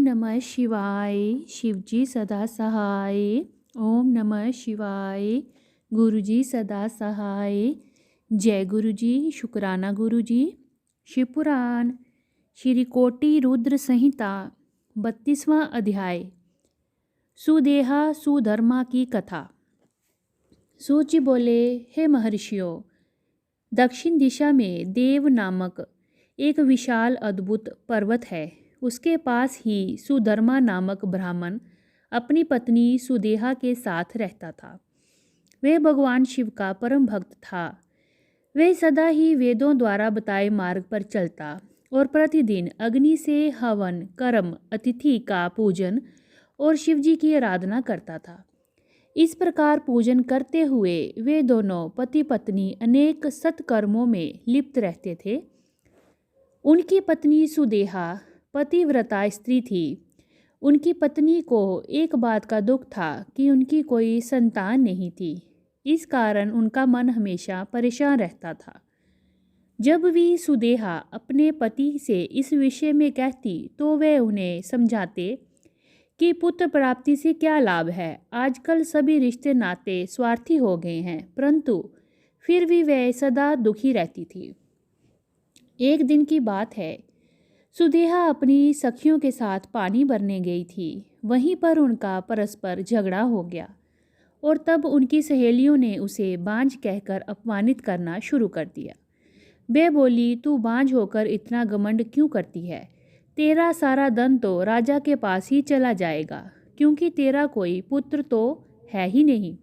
नमः शिवाय। शिवजी सदा सहाय। ओम नमः शिवाय। गुरुजी सदा सहाय। जय गुरुजी। शुक्राना गुरुजी। शिवपुराण श्री कोटि रुद्र संहिता 32वां अध्याय। सुदेहा सुधर्मा की कथा। सूत जी बोले, हे महर्षियों, दक्षिण दिशा में देव नामक एक विशाल अद्भुत पर्वत है। उसके पास ही सुधर्मा नामक ब्राह्मण अपनी पत्नी सुदेहा के साथ रहता था। वह भगवान शिव का परम भक्त था। वह सदा ही वेदों द्वारा बताए मार्ग पर चलता और प्रतिदिन अग्नि से हवन, कर्म, अतिथि का पूजन और शिवजी की आराधना करता था। इस प्रकार पूजन करते हुए वे दोनों पति पत्नी अनेक सत्कर्मों में लिप्त रहते थे। उनकी पत्नी सुदेहा पतिव्रता स्त्री थी। उनकी पत्नी को एक बात का दुख था कि उनकी कोई संतान नहीं थी। इस कारण उनका मन हमेशा परेशान रहता था। जब भी सुदेहा अपने पति से इस विषय में कहती तो वे उन्हें समझाते कि पुत्र प्राप्ति से क्या लाभ है। आजकल सभी रिश्ते नाते स्वार्थी हो गए हैं, परंतु फिर भी वह सदा दुखी रहती थी। एक दिन की बात है, सुदेहा अपनी सखियों के साथ पानी भरने गई थी। वहीं पर उनका परस्पर झगड़ा हो गया और तब उनकी सहेलियों ने उसे बांझ कहकर अपमानित करना शुरू कर दिया। वे बोली, तू बांझ होकर इतना घमंड क्यों करती है? तेरा सारा धन तो राजा के पास ही चला जाएगा, क्योंकि तेरा कोई पुत्र तो है ही नहीं।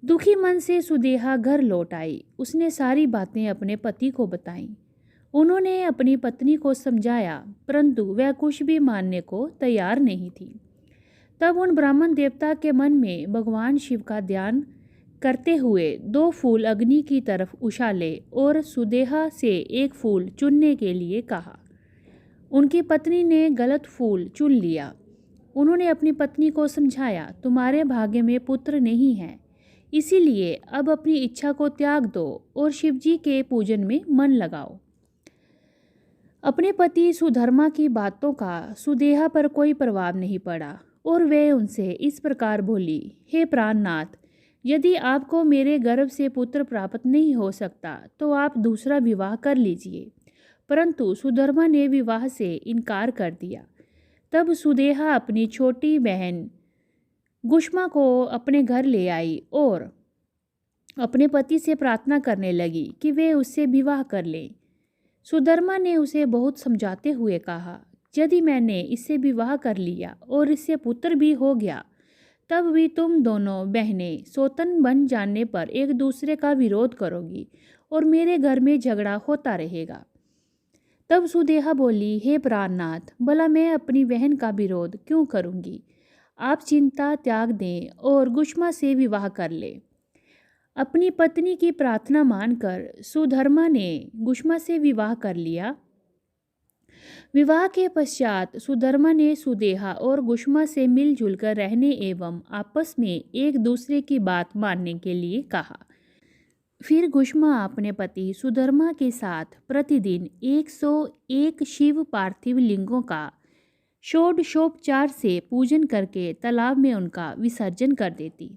दुखी मन से सुदेहा घर लौट आई। उसने सारी बातें अपने पति को बताईं। उन्होंने अपनी पत्नी को समझाया, परंतु वह कुछ भी मानने को तैयार नहीं थी। तब उन ब्राह्मण देवता के मन में भगवान शिव का ध्यान करते हुए 2 फूल अग्नि की तरफ उछाले और सुदेहा से एक फूल चुनने के लिए कहा। उनकी पत्नी ने गलत फूल चुन लिया। उन्होंने अपनी पत्नी को समझाया, तुम्हारे भाग्य में पुत्र नहीं है, इसीलिए अब अपनी इच्छा को त्याग दो और शिवजी के पूजन में मन लगाओ। अपने पति सुधर्मा की बातों का सुदेहा पर कोई प्रभाव नहीं पड़ा और वे उनसे इस प्रकार बोली, हे प्राणनाथ, यदि आपको मेरे गर्भ से पुत्र प्राप्त नहीं हो सकता तो आप दूसरा विवाह कर लीजिए। परंतु सुधर्मा ने विवाह से इनकार कर दिया। तब सुदेहा अपनी छोटी बहन गुष्मा को अपने घर ले आई और अपने पति से प्रार्थना करने लगी कि वे उससे विवाह कर लें। सुधर्मा ने उसे बहुत समझाते हुए कहा, यदि मैंने इससे विवाह कर लिया और इससे पुत्र भी हो गया, तब भी तुम दोनों बहनें सौतन बन जाने पर एक दूसरे का विरोध करोगी और मेरे घर में झगड़ा होता रहेगा। तब सुदेहा बोली, हे प्राणनाथ, भला मैं अपनी बहन का विरोध क्यों करूंगी? आप चिंता त्याग दें और गुष्मा से विवाह कर ले। अपनी पत्नी की प्रार्थना मानकर सुधर्मा ने गुष्मा से विवाह कर लिया। विवाह के पश्चात सुधर्मा ने सुदेहा और गुष्मा से मिलजुल कर रहने एवं आपस में एक दूसरे की बात मानने के लिए कहा। फिर गुष्मा अपने पति सुधर्मा के साथ प्रतिदिन 101 शिव पार्थिव लिंगों का षोडशोपचार से पूजन करके तालाब में उनका विसर्जन कर देती।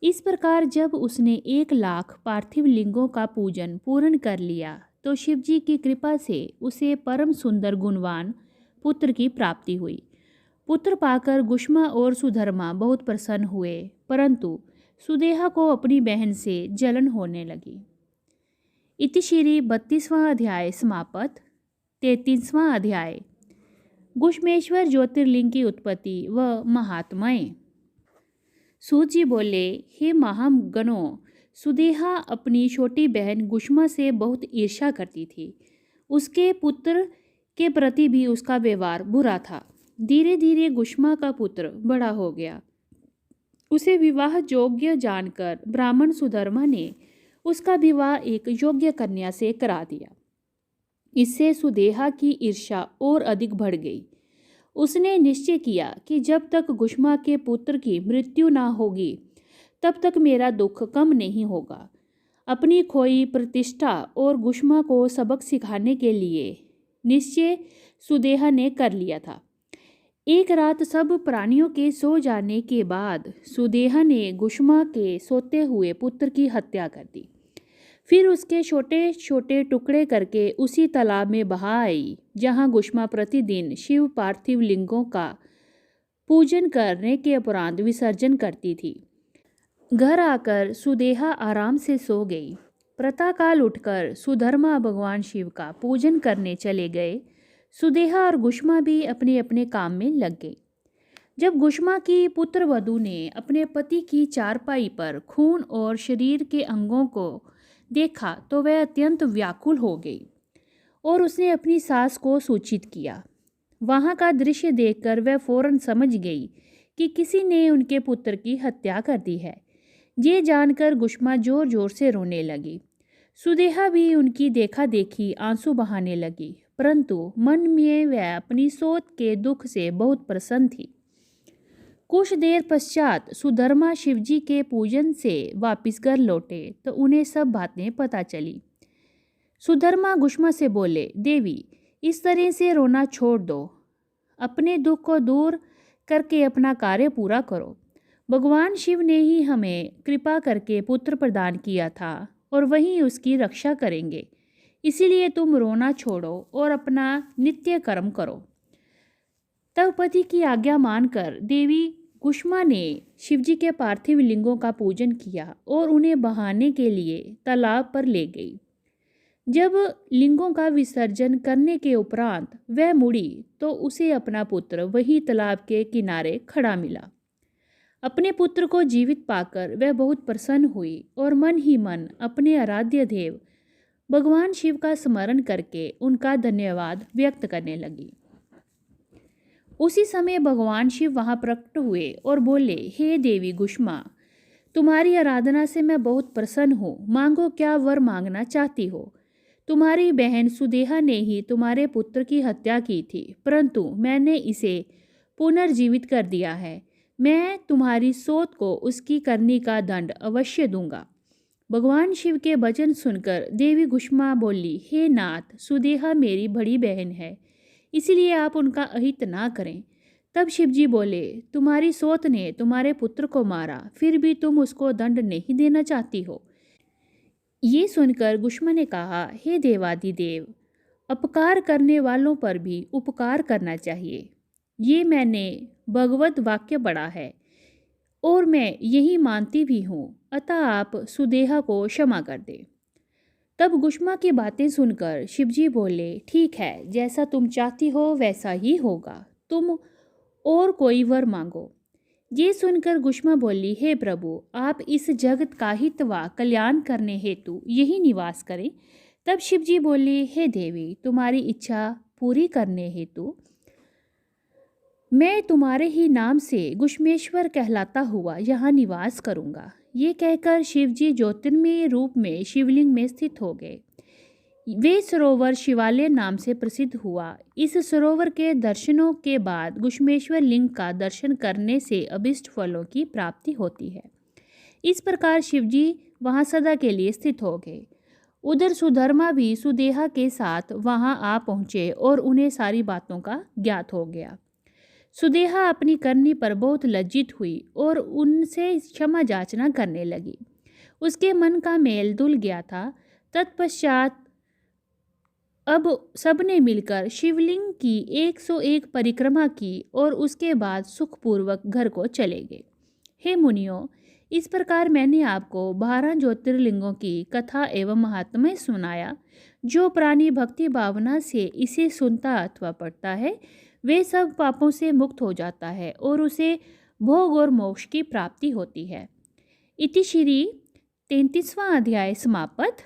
इस प्रकार जब उसने 1 लाख पार्थिव लिंगों का पूजन पूर्ण कर लिया तो शिवजी की कृपा से उसे परम सुंदर गुणवान पुत्र की प्राप्ति हुई। पुत्र पाकर गुष्मा और सुधर्मा बहुत प्रसन्न हुए, परंतु सुदेहा को अपनी बहन से जलन होने लगी। इति श्री 32वां अध्याय समाप्त। 33वां अध्याय। गुष्मेश्वर ज्योतिर्लिंग की उत्पत्ति व महात्म्य। सूत जी बोले, हे महागणों, सुदेहा अपनी छोटी बहन गुष्मा से बहुत ईर्ष्या करती थी। उसके पुत्र के प्रति भी उसका व्यवहार बुरा था। धीरे धीरे गुष्मा का पुत्र बड़ा हो गया। उसे विवाह योग्य जानकर ब्राह्मण सुधर्मा ने उसका विवाह एक योग्य कन्या से करा दिया। इससे सुदेहा की ईर्ष्या और अधिक बढ़ गई। उसने निश्चय किया कि जब तक गुष्मा के पुत्र की मृत्यु ना होगी तब तक मेरा दुख कम नहीं होगा। अपनी खोई प्रतिष्ठा और गुष्मा को सबक सिखाने के लिए निश्चय सुदेहा ने कर लिया था। एक रात सब प्राणियों के सो जाने के बाद सुदेहा ने गुष्मा के सोते हुए पुत्र की हत्या कर दी। फिर उसके छोटे छोटे टुकड़े करके उसी तालाब में बहा आई जहाँ गुष्मा प्रतिदिन शिव पार्थिव लिंगों का पूजन करने के उपरांत विसर्जन करती थी। घर आकर सुदेहा आराम से सो गई। प्रातःकाल उठकर सुधर्मा भगवान शिव का पूजन करने चले गए। सुदेहा और गुष्मा भी अपने अपने काम में लग गई। जब गुष्मा की पुत्र वधू ने अपने पति की चारपाई पर खून और शरीर के अंगों को देखा तो वह अत्यंत व्याकुल हो गई और उसने अपनी सास को सूचित किया। वहाँ का दृश्य देखकर वह फौरन समझ गई कि किसी ने उनके पुत्र की हत्या कर दी है। ये जानकर गुष्मा जोर जोर से रोने लगी। सुदेहा भी उनकी देखा देखी आंसू बहाने लगी, परंतु मन में वह अपनी सौत के दुख से बहुत प्रसन्न थी। कुछ देर पश्चात सुधर्मा शिवजी के पूजन से वापिस घर लौटे तो उन्हें सब बातें पता चली। सुधर्मा गुष्मा से बोले, देवी, इस तरह से रोना छोड़ दो। अपने दुख को दूर करके अपना कार्य पूरा करो। भगवान शिव ने ही हमें कृपा करके पुत्र प्रदान किया था और वही उसकी रक्षा करेंगे। इसीलिए तुम रोना छोड़ो और अपना नित्य कर्म करो। तब पति की आज्ञा मानकर देवी गुष्मा ने शिवजी के पार्थिव लिंगों का पूजन किया और उन्हें बहाने के लिए तालाब पर ले गई। जब लिंगों का विसर्जन करने के उपरांत वह मुड़ी तो उसे अपना पुत्र वही तालाब के किनारे खड़ा मिला। अपने पुत्र को जीवित पाकर वह बहुत प्रसन्न हुई और मन ही मन अपने आराध्य देव भगवान शिव का स्मरण करके उनका धन्यवाद व्यक्त करने लगी। उसी समय भगवान शिव वहाँ प्रकट हुए और बोले, हे देवी गुष्मा, तुम्हारी आराधना से मैं बहुत प्रसन्न हूँ। मांगो, क्या वर मांगना चाहती हो? तुम्हारी बहन सुदेहा ने ही तुम्हारे पुत्र की हत्या की थी, परंतु मैंने इसे पुनर्जीवित कर दिया है। मैं तुम्हारी सौत को उसकी करनी का दंड अवश्य दूंगा। भगवान शिव के वचन सुनकर देवी गुष्मा बोली, हे नाथ, सुदेहा मेरी बड़ी बहन है, इसलिए आप उनका अहित ना करें। तब शिवजी बोले, तुम्हारी सौत ने तुम्हारे पुत्र को मारा, फिर भी तुम उसको दंड नहीं देना चाहती हो। ये सुनकर गुष्मा ने कहा, हे देवादिदेव, अपकार करने वालों पर भी उपकार करना चाहिए। ये मैंने भगवत वाक्य पढ़ा है और मैं यही मानती भी हूँ, अतः आप सुदेहा को क्षमा कर दें। तब गुष्मा की बातें सुनकर शिवजी बोले, ठीक है, जैसा तुम चाहती हो वैसा ही होगा। तुम और कोई वर मांगो। ये सुनकर गुष्मा बोली, हे प्रभु, आप इस जगत का हित व कल्याण करने हेतु यही निवास करें। तब शिवजी बोले, हे देवी, तुम्हारी इच्छा पूरी करने हेतु मैं तुम्हारे ही नाम से गुष्मेश्वर कहलाता हुआ यहाँ निवास करूँगा। ये कहकर शिवजी ज्योतिर्मय रूप में शिवलिंग में स्थित हो गए। वे सरोवर शिवालय नाम से प्रसिद्ध हुआ। इस सरोवर के दर्शनों के बाद गुष्मेश्वर लिंग का दर्शन करने से अभिष्ट फलों की प्राप्ति होती है। इस प्रकार शिवजी वहाँ सदा के लिए स्थित हो गए। उधर सुधर्मा भी सुदेहा के साथ वहाँ आ पहुँचे और उन्हें सारी बातों का ज्ञात हो गया। सुदेहा अपनी करनी पर बहुत लज्जित हुई और उनसे क्षमा याचना करने लगी। उसके मन का मेल धुल गया था। तत्पश्चात अब सबने मिलकर शिवलिंग की 101 परिक्रमा की और उसके बाद सुखपूर्वक घर को चले गए। हे मुनियों, इस प्रकार मैंने आपको 12 ज्योतिर्लिंगों की कथा एवं महात्म्य सुनाया। जो प्राणी भक्ति भावना से इसे सुनता अथवा पढ़ता है वे सब पापों से मुक्त हो जाता है और उसे भोग और मोक्ष की प्राप्ति होती है। इति श्री 33वां अध्याय समाप्त।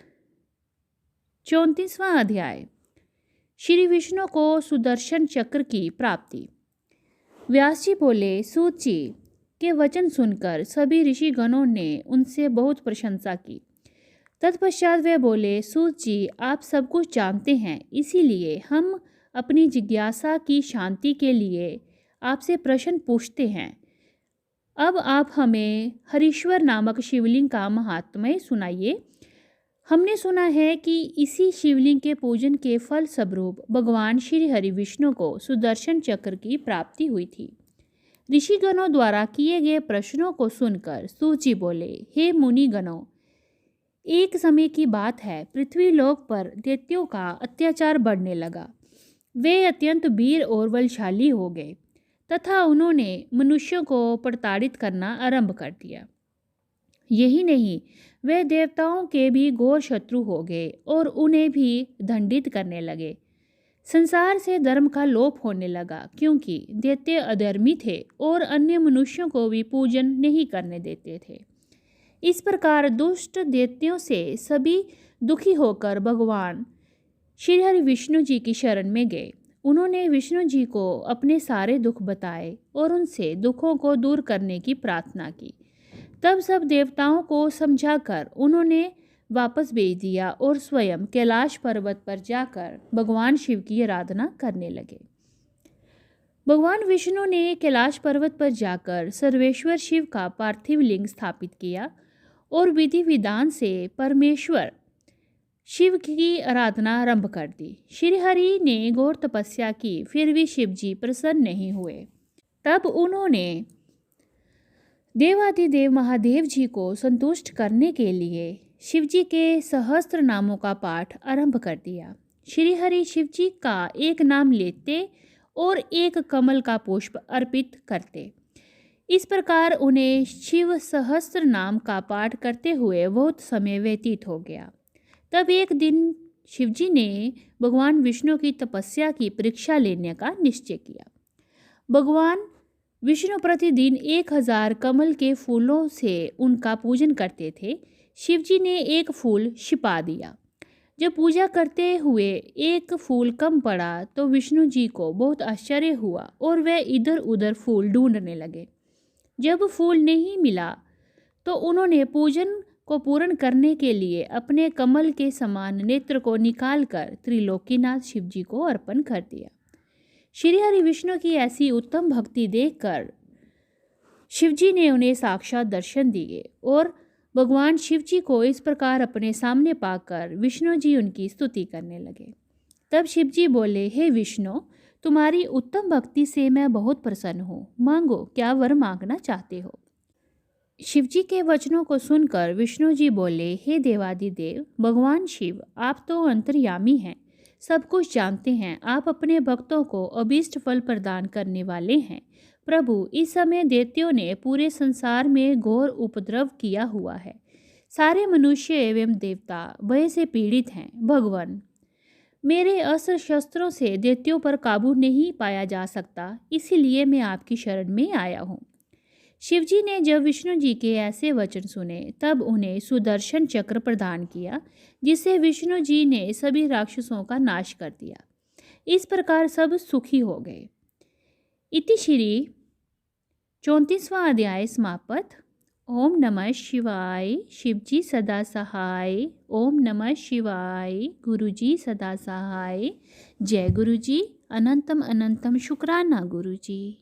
34वां अध्याय श्री विष्णु को सुदर्शन चक्र की प्राप्ति। व्यास जी बोले, सूत जी के वचन सुनकर सभी ऋषिगणों ने उनसे बहुत प्रशंसा की। तत्पश्चात वे बोले, सूत जी, आप सब कुछ जानते हैं, इसीलिए हम अपनी जिज्ञासा की शांति के लिए आपसे प्रश्न पूछते हैं। अब आप हमें हरीश्वर नामक शिवलिंग का महात्म्य सुनाइए। हमने सुना है कि इसी शिवलिंग के पूजन के फल स्वरूप भगवान श्री हरि विष्णु को सुदर्शन चक्र की प्राप्ति हुई थी। ऋषिगणों द्वारा किए गए प्रश्नों को सुनकर सूची बोले, हे मुनिगणों, एक समय की बात है, पृथ्वीलोक पर दैत्यों का अत्याचार बढ़ने लगा। वे अत्यंत वीर और बलशाली हो गए तथा उन्होंने मनुष्यों को प्रताड़ित करना आरंभ कर दिया। यही नहीं, वे देवताओं के भी घोर शत्रु हो गए और उन्हें भी दंडित करने लगे। संसार से धर्म का लोप होने लगा क्योंकि दैत्य अधर्मी थे और अन्य मनुष्यों को भी पूजन नहीं करने देते थे। इस प्रकार दुष्ट दैत्यों से सभी दुखी होकर भगवान श्री हरि विष्णु जी की शरण में गए। उन्होंने विष्णु जी को अपने सारे दुख बताए और उनसे दुखों को दूर करने की प्रार्थना की। तब सब देवताओं को समझाकर उन्होंने वापस भेज दिया और स्वयं कैलाश पर्वत पर जाकर भगवान शिव की आराधना करने लगे। भगवान विष्णु ने कैलाश पर्वत पर जाकर सर्वेश्वर शिव का पार्थिव लिंग स्थापित किया और विधि विधान से परमेश्वर शिव की आराधना आरंभ कर दी। श्री हरि ने घोर तपस्या की, फिर भी शिव जी प्रसन्न नहीं हुए। तब उन्होंने देवाधिदेव महादेव जी को संतुष्ट करने के लिए शिव जी के सहस्त्र नामों का पाठ आरंभ कर दिया। श्री हरि शिव जी का एक नाम लेते और एक कमल का पुष्प अर्पित करते। इस प्रकार उन्हें शिव सहस्त्र नाम का पाठ करते हुए बहुत समय व्यतीत हो गया। तब एक दिन शिवजी ने भगवान विष्णु की तपस्या की परीक्षा लेने का निश्चय किया। भगवान विष्णु प्रतिदिन 1000 कमल के फूलों से उनका पूजन करते थे। शिवजी ने एक फूल छिपा दिया। जब पूजा करते हुए एक फूल कम पड़ा तो विष्णु जी को बहुत आश्चर्य हुआ और वे इधर उधर फूल ढूंढने लगे। जब फूल नहीं मिला तो उन्होंने पूजन को पूर्ण करने के लिए अपने कमल के समान नेत्र को निकालकर त्रिलोकीनाथ शिव जी को अर्पण कर दिया। श्री हरि विष्णु की ऐसी उत्तम भक्ति देखकर शिवजी ने उन्हें साक्षात दर्शन दिए और भगवान शिव जी को इस प्रकार अपने सामने पाकर विष्णु जी उनकी स्तुति करने लगे। तब शिव जी बोले, हे विष्णु, तुम्हारी उत्तम भक्ति से मैं बहुत प्रसन्न हूँ। मांगो, क्या वर मांगना चाहते हो। शिव जी के वचनों को सुनकर विष्णु जी बोले, हे देवादिदेव भगवान शिव, आप तो अंतर्यामी हैं, सब कुछ जानते हैं। आप अपने भक्तों को अभीष्ट फल प्रदान करने वाले हैं। प्रभु, इस समय दैत्यों ने पूरे संसार में घोर उपद्रव किया हुआ है। सारे मनुष्य एवं देवता भय से पीड़ित हैं। भगवान, मेरे अस्त्र शस्त्रों से दैत्यों पर काबू नहीं पाया जा सकता, इसीलिए मैं आपकी शरण में आया हूँ। शिवजी ने जब विष्णु जी के ऐसे वचन सुने तब उन्हें सुदर्शन चक्र प्रदान किया, जिससे विष्णु जी ने सभी राक्षसों का नाश कर दिया। इस प्रकार सब सुखी हो गए। इति श्री 34वां अध्याय समाप्त। ओम नमः शिवाय। शिवजी सदा सहाय। ओम नमः शिवाय। गुरुजी सदा सहाय। जय गुरुजी। अनंतम अनंतम शुक्राना गुरुजी।